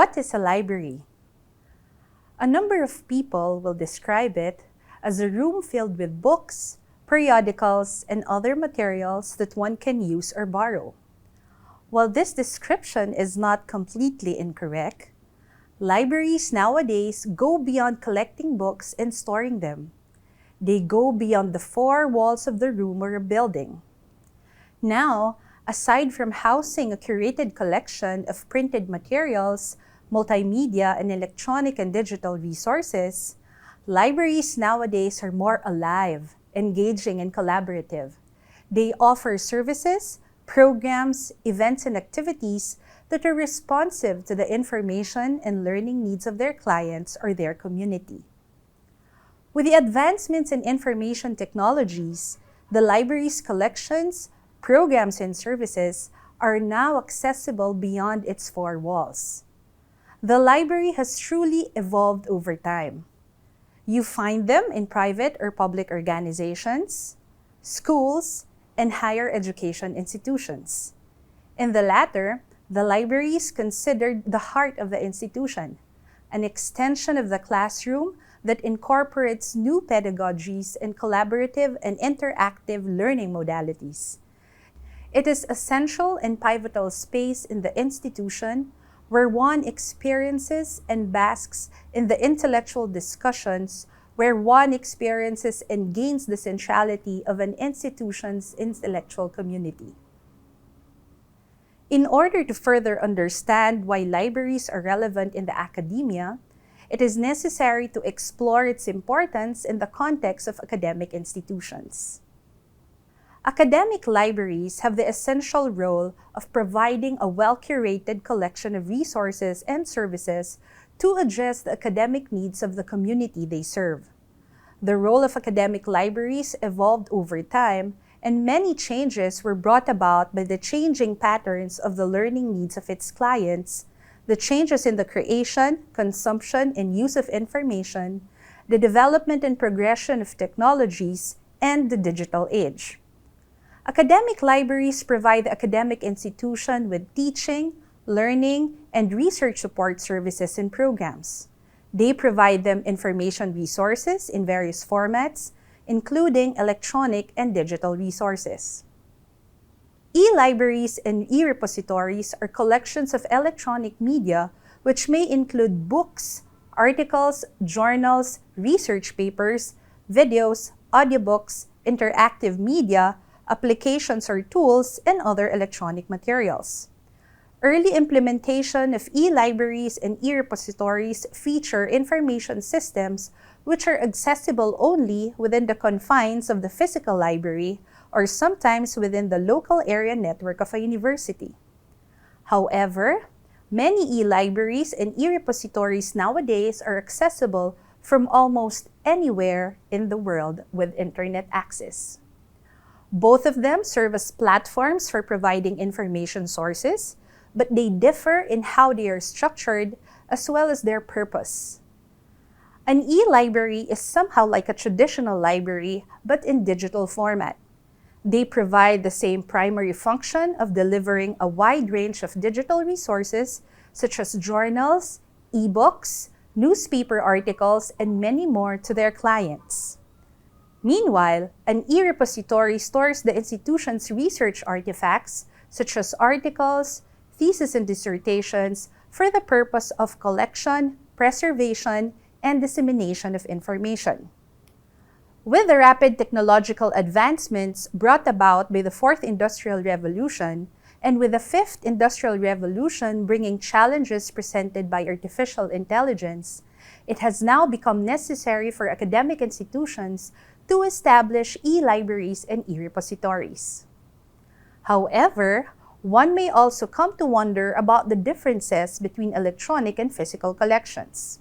What is a library? A number of people will describe it as a room filled with books, periodicals, and other materials that one can use or borrow. While this description is not completely incorrect, libraries nowadays go beyond collecting books and storing them. They go beyond the four walls of the room or a building. Now, aside from housing a curated collection of printed materials, multimedia, and electronic and digital resources, libraries nowadays are more alive, engaging, and collaborative. They offer services, programs, events, and activities that are responsive to the information and learning needs of their clients or their community. With the advancements in information technologies, the library's collections, programs, and services are now accessible beyond its four walls. The library has truly evolved over time. You find them in private or public organizations, schools, and higher education institutions. In the latter, the library is considered the heart of the institution, an extension of the classroom that incorporates new pedagogies and collaborative and interactive learning modalities. It is essential and pivotal space in the institution where one experiences and basks in the intellectual discussions, where one experiences and gains the centrality of an institution's intellectual community. In order to further understand why libraries are relevant in the academia, it is necessary to explore its importance in the context of academic institutions. Academic libraries have the essential role of providing a well-curated collection of resources and services to address the academic needs of the community they serve. The role of academic libraries evolved over time, and many changes were brought about by the changing patterns of the learning needs of its clients, the changes in the creation, consumption, and use of information, the development and progression of technologies, and the digital age. Academic libraries provide the academic institution with teaching, learning, and research support services and programs. They provide them information resources in various formats, including electronic and digital resources. eLibraries and eRepositories are collections of electronic media which may include books, articles, journals, research papers, videos, audiobooks, interactive media, applications or tools, and other electronic materials. Early implementation of eLibraries and eRepositories feature information systems which are accessible only within the confines of the physical library or sometimes within the local area network of a university. However, many eLibraries and eRepositories nowadays are accessible from almost anywhere in the world with internet access. Both of them serve as platforms for providing information sources, but they differ in how they are structured as well as their purpose. An e-library is somehow like a traditional library, but in digital format. They provide the same primary function of delivering a wide range of digital resources such as journals, ebooks, newspaper articles, and many more to their clients. Meanwhile, an eRepository stores the institution's research artifacts, such as articles, theses, and dissertations, for the purpose of collection, preservation, and dissemination of information. With the rapid technological advancements brought about by the Fourth Industrial Revolution, and with the Fifth Industrial Revolution bringing challenges presented by artificial intelligence, it has now become necessary for academic institutions to establish e-libraries and e-repositories. However, one may also come to wonder about the differences between electronic and physical collections.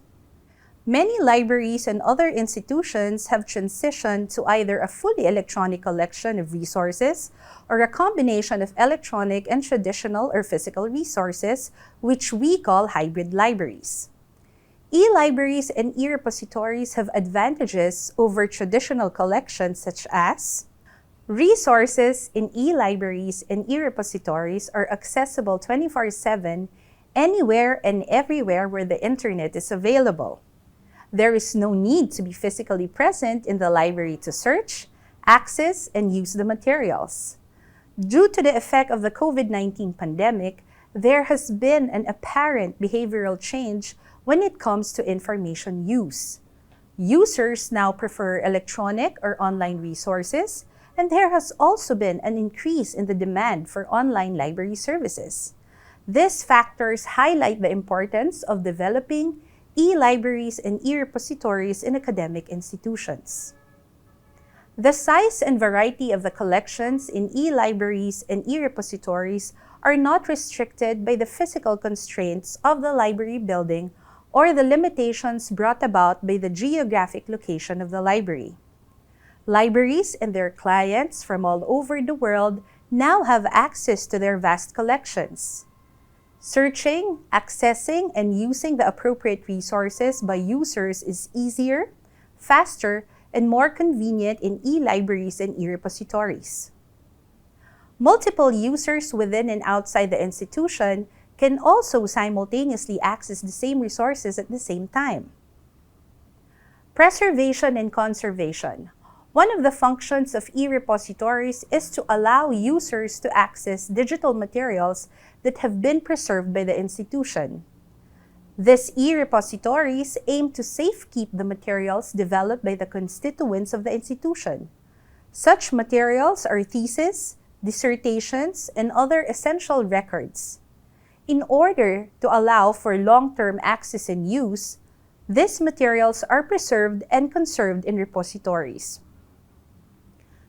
Many libraries and other institutions have transitioned to either a fully electronic collection of resources or a combination of electronic and traditional or physical resources, which we call hybrid libraries. E-libraries and e-repositories have advantages over traditional collections such as resources in e-libraries and e-repositories are accessible 24/7 anywhere and everywhere where the internet is available. There is no need to be physically present in the library to search, access, and use the materials. Due to the effect of the COVID-19 pandemic, there has been an apparent behavioral change when it comes to information use. Users now prefer electronic or online resources, and there has also been an increase in the demand for online library services. These factors highlight the importance of developing eLibraries and eRepositories in academic institutions. The size and variety of the collections in eLibraries and eRepositories are not restricted by the physical constraints of the library building or the limitations brought about by the geographic location of the library. Libraries and their clients from all over the world now have access to their vast collections. Searching, accessing, and using the appropriate resources by users is easier, faster, and more convenient in eLibraries and eRepositories. Multiple users within and outside the institution can also simultaneously access the same resources at the same time. Preservation and conservation. One of the functions of eRepositories is to allow users to access digital materials that have been preserved by the institution. These eRepositories aim to safekeep the materials developed by the constituents of the institution. Such materials are theses, dissertations, and other essential records. In order to allow for long-term access and use, these materials are preserved and conserved in repositories.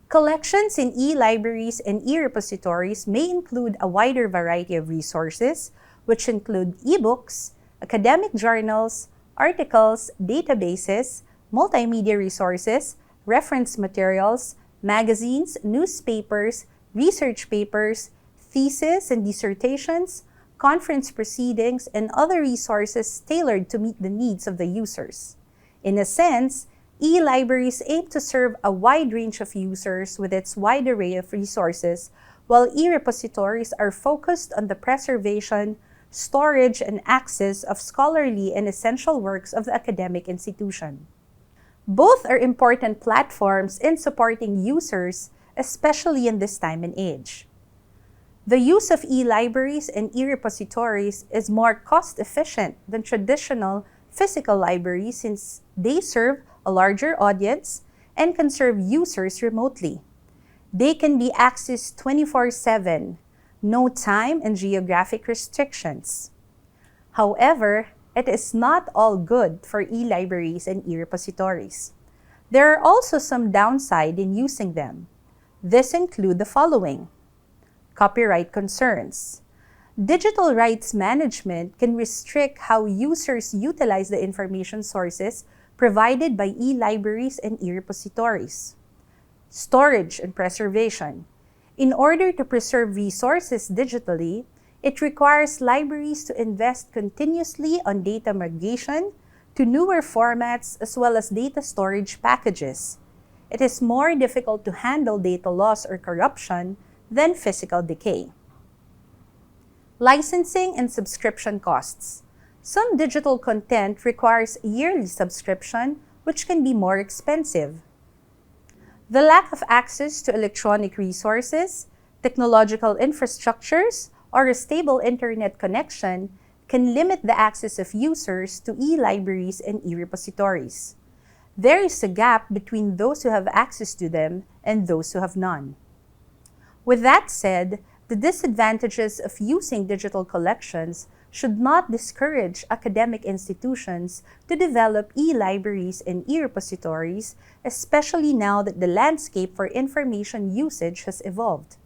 Collections in eLibraries and eRepositories may include a wider variety of resources, which include ebooks, academic journals, articles, databases, multimedia resources, reference materials, magazines, newspapers, research papers, theses and dissertations, conference proceedings, and other resources tailored to meet the needs of the users. In a sense, eLibraries aim to serve a wide range of users with its wide array of resources, while eRepositories are focused on the preservation, storage, and access of scholarly and essential works of the academic institution. Both are important platforms in supporting users, especially in this time and age. The use of eLibraries and eRepositories is more cost-efficient than traditional physical libraries since they serve a larger audience and can serve users remotely. They can be accessed 24/7, no time and geographic restrictions. However, it is not all good for eLibraries and eRepositories. There are also some downside in using them. This include the following: copyright concerns. Digital rights management can restrict how users utilize the information sources provided by eLibraries and eRepositories. Storage and preservation. In order to preserve resources digitally, it requires libraries to invest continuously on data migration to newer formats as well as data storage packages. It is more difficult to handle data loss or corruption than physical decay. Licensing and subscription costs. Some digital content requires yearly subscription, which can be more expensive. The lack of access to electronic resources, technological infrastructures, or a stable internet connection can limit the access of users to eLibraries and eRepositories. There is a gap between those who have access to them and those who have none. With that said, the disadvantages of using digital collections should not discourage academic institutions to develop eLibraries and eRepositories, especially now that the landscape for information usage has evolved.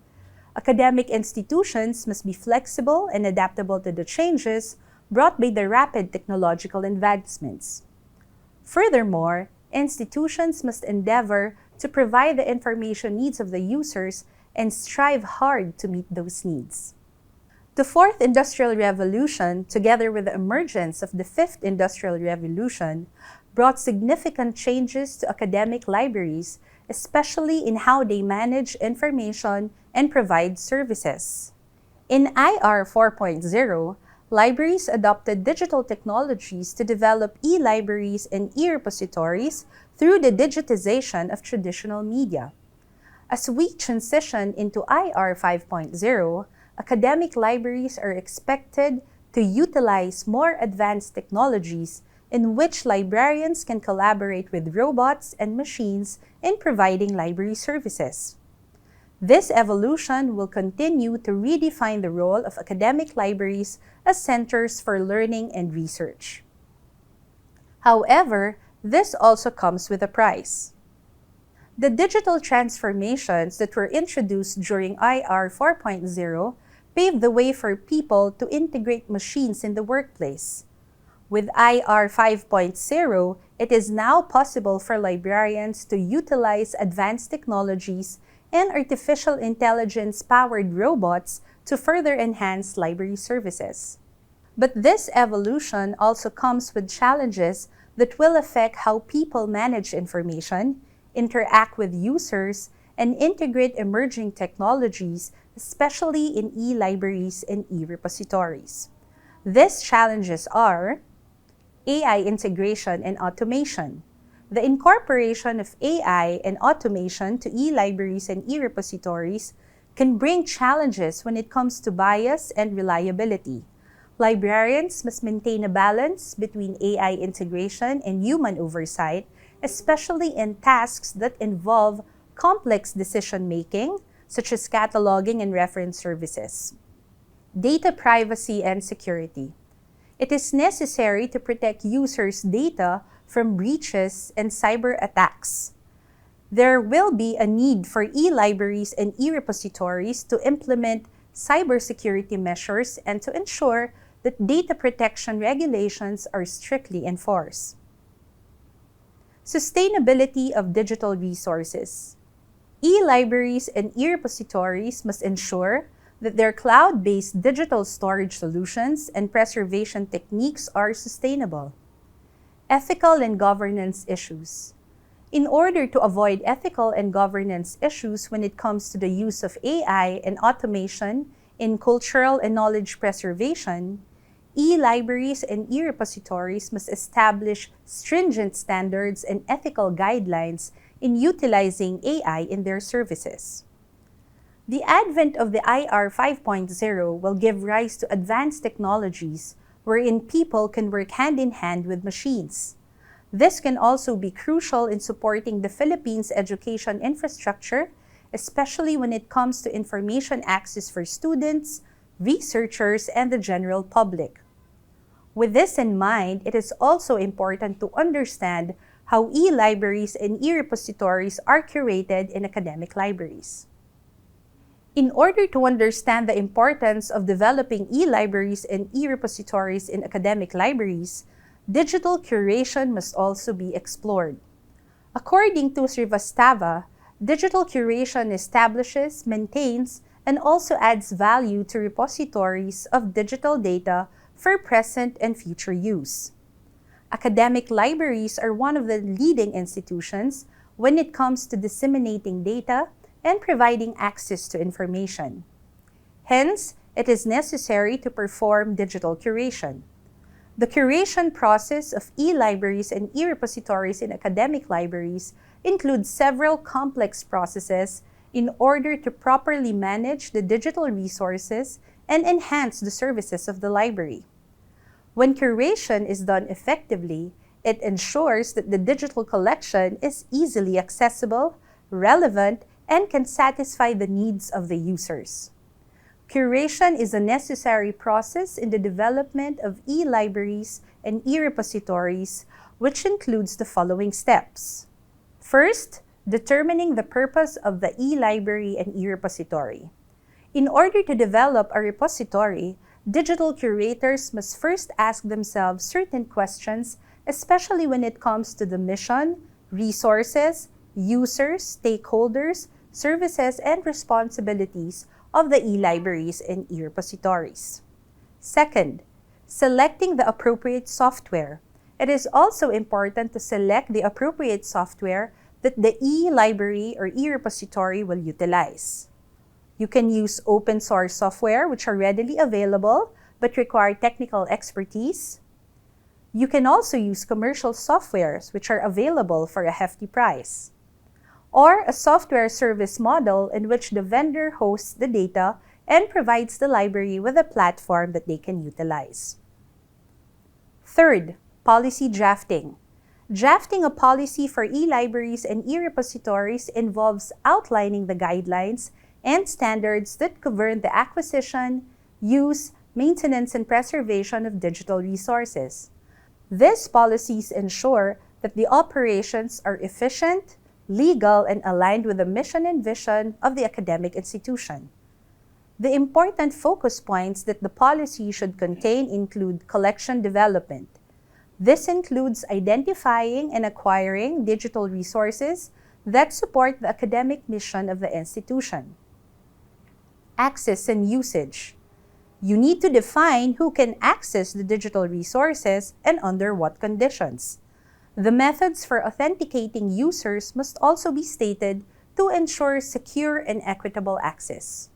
Academic institutions must be flexible and adaptable to the changes brought by the rapid technological advancements. Furthermore, institutions must endeavor to provide the information needs of the users and strive hard to meet those needs. The Fourth Industrial Revolution, together with the emergence of the Fifth Industrial Revolution, brought significant changes to academic libraries, especially in how they manage information and provide services. In IR 4.0, libraries adopted digital technologies to develop e-libraries and e-repositories through the digitization of traditional media. As we transition into IR 5.0, academic libraries are expected to utilize more advanced technologies in which librarians can collaborate with robots and machines in providing library services. This evolution will continue to redefine the role of academic libraries as centers for learning and research. However, this also comes with a price. The digital transformations that were introduced during IR 4.0 paved the way for people to integrate machines in the workplace. With IR 5.0, it is now possible for librarians to utilize advanced technologies and artificial intelligence-powered robots to further enhance library services. But this evolution also comes with challenges that will affect how people manage information, interact with users, and integrate emerging technologies, especially in e-libraries and e-repositories. These challenges are AI integration and automation. The incorporation of AI and automation to e-libraries and e-repositories can bring challenges when it comes to bias and reliability. Librarians must maintain a balance between AI integration and human oversight, especially in tasks that involve complex decision-making, such as cataloging and reference services. Data privacy and security. It is necessary to protect users' data from breaches and cyber attacks. There will be a need for e-libraries and e-repositories to implement cybersecurity measures and to ensure that data protection regulations are strictly enforced. Sustainability of digital resources. E-libraries and e-repositories must ensure that their cloud-based digital storage solutions and preservation techniques are sustainable. Ethical and governance issues. In order to avoid ethical and governance issues when it comes to the use of AI and automation in cultural and knowledge preservation, e-libraries and e-repositories must establish stringent standards and ethical guidelines in utilizing AI in their services. The advent of the IR 5.0 will give rise to advanced technologies wherein people can work hand in hand with machines. This can also be crucial in supporting the Philippines' education infrastructure, especially when it comes to information access for students, researchers, and the general public. With this in mind, it is also important to understand how e-libraries and e-repositories are curated in academic libraries. In order to understand the importance of developing e-libraries and e-repositories in academic libraries, digital curation must also be explored. According to Srivastava, digital curation establishes, maintains, and also adds value to repositories of digital data for present and future use. Academic libraries are one of the leading institutions when it comes to disseminating data and providing access to information. Hence, it is necessary to perform digital curation. The curation process of e-libraries and e-repositories in academic libraries includes several complex processes in order to properly manage the digital resources and enhance the services of the library. When curation is done effectively, it ensures that the digital collection is easily accessible, relevant, and can satisfy the needs of the users. Curation is a necessary process in the development of e-libraries and e-repositories, which includes the following steps. First, determining the purpose of the e-library and e-repository. In order to develop a repository, digital curators must first ask themselves certain questions, especially when it comes to the mission, resources, users, stakeholders, services, and responsibilities of the e-libraries and e-repositories. Second, selecting the appropriate software. It is also important to select the appropriate software that the e-library or e-repository will utilize. You can use open source software which are readily available, but require technical expertise. You can also use commercial softwares which are available for a hefty price, or a software service model in which the vendor hosts the data and provides the library with a platform that they can utilize. Third, policy drafting. Drafting a policy for eLibraries and eRepositories involves outlining the guidelines and standards that govern the acquisition, use, maintenance, and preservation of digital resources. These policies ensure that the operations are efficient, legal, and aligned with the mission and vision of the academic institution. The important focus points that the policy should contain include collection development. This includes identifying and acquiring digital resources that support the academic mission of the institution. Access and usage. You need to define who can access the digital resources and under what conditions. The methods for authenticating users must also be stated to ensure secure and equitable access.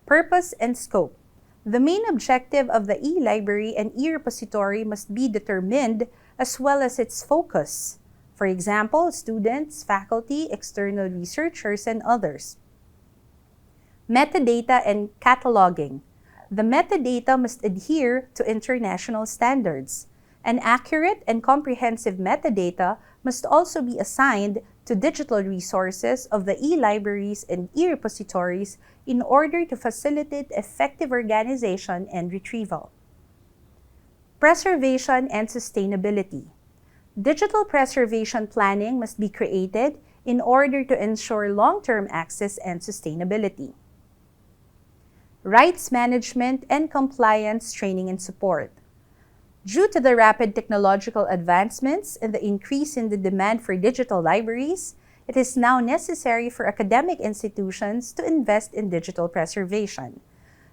Purpose and scope. The main objective of the eLibrary and eRepository must be determined as well as its focus. For example, students, faculty, external researchers, and others. Metadata and cataloging. The metadata must adhere to international standards. An accurate and comprehensive metadata must also be assigned to digital resources of the eLibraries and eRepositories in order to facilitate effective organization and retrieval. Preservation and sustainability. Digital preservation planning must be created in order to ensure long-term access and sustainability. Rights management and compliance training and support. Due to the rapid technological advancements and the increase in the demand for digital libraries, it is now necessary for academic institutions to invest in digital preservation.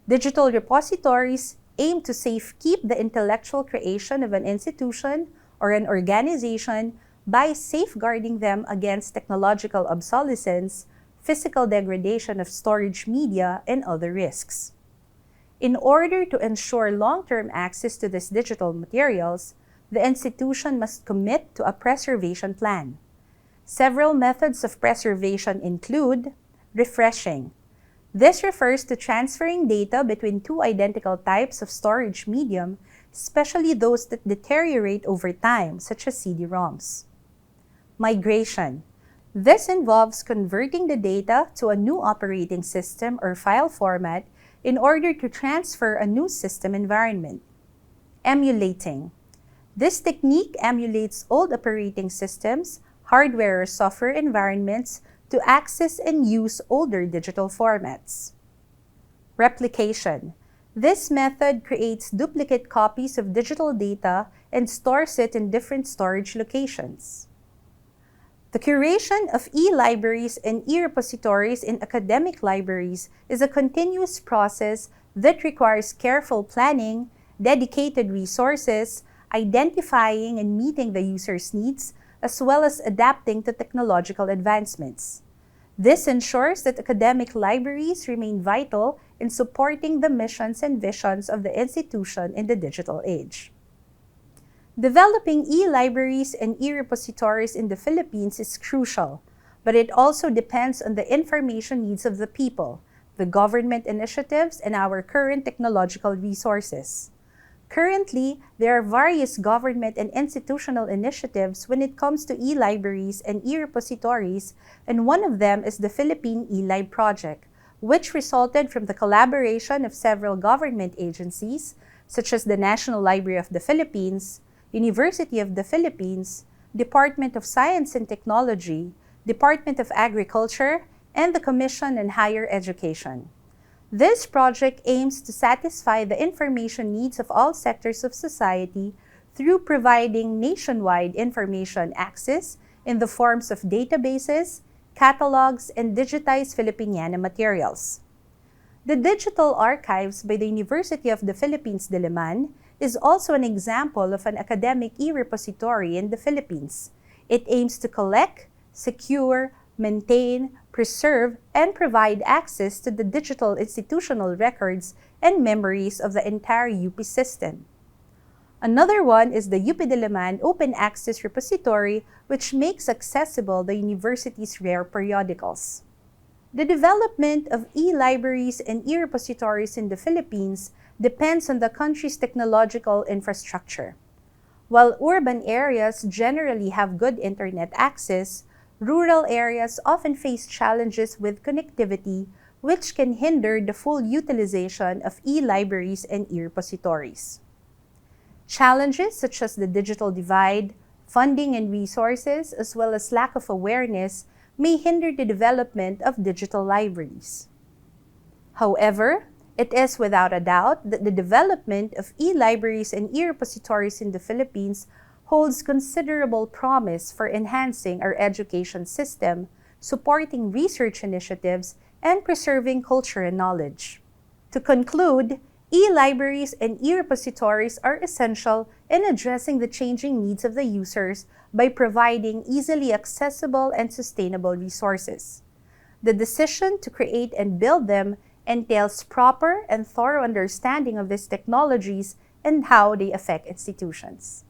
Digital repositories aim to safekeep the intellectual creation of an institution or an organization by safeguarding them against technological obsolescence, physical degradation of storage media, and other risks. In order to ensure long-term access to these digital materials, the institution must commit to a preservation plan. Several methods of preservation include refreshing. This refers to transferring data between two identical types of storage medium, especially those that deteriorate over time, such as CD-ROMs. Migration. This involves converting the data to a new operating system or file format in order to transfer a new system environment. Emulating. This technique emulates old operating systems, hardware or software environments to access and use older digital formats. Replication. This method creates duplicate copies of digital data and stores it in different storage locations. The curation of eLibraries and eRepositories in academic libraries is a continuous process that requires careful planning, dedicated resources, identifying and meeting the user's needs, as well as adapting to technological advancements. This ensures that academic libraries remain vital in supporting the missions and visions of the institution in the digital age. Developing eLibraries and eRepositories in the Philippines is crucial, but it also depends on the information needs of the people, the government initiatives, and our current technological resources. Currently, there are various government and institutional initiatives when it comes to eLibraries and eRepositories, and one of them is the Philippine eLib project, which resulted from the collaboration of several government agencies, such as the National Library of the Philippines, University of the Philippines, Department of Science and Technology, Department of Agriculture, and the Commission on Higher Education. This project aims to satisfy the information needs of all sectors of society through providing nationwide information access in the forms of databases, catalogs, and digitized Filipiniana materials. The Digital Archives by the University of the Philippines, Diliman, is also an example of an academic e-repository in the Philippines. It aims to collect, secure, maintain, preserve, and provide access to the digital institutional records and memories of the entire UP system. Another one is the UP Diliman Open Access Repository, which makes accessible the university's rare periodicals. The development of e-libraries and e-repositories in the Philippines depends on the country's technological infrastructure. While urban areas generally have good internet access, rural areas often face challenges with connectivity, which can hinder the full utilization of e-libraries and e-repositories. Challenges such as the digital divide, funding and resources, as well as lack of awareness may hinder the development of digital libraries. However, it is without a doubt that the development of e-libraries and e-repositories in the Philippines holds considerable promise for enhancing our education system, supporting research initiatives, and preserving culture and knowledge. To conclude, e-libraries and e-repositories are essential in addressing the changing needs of the users by providing easily accessible and sustainable resources. The decision to create and build them entails proper and thorough understanding of these technologies and how they affect institutions.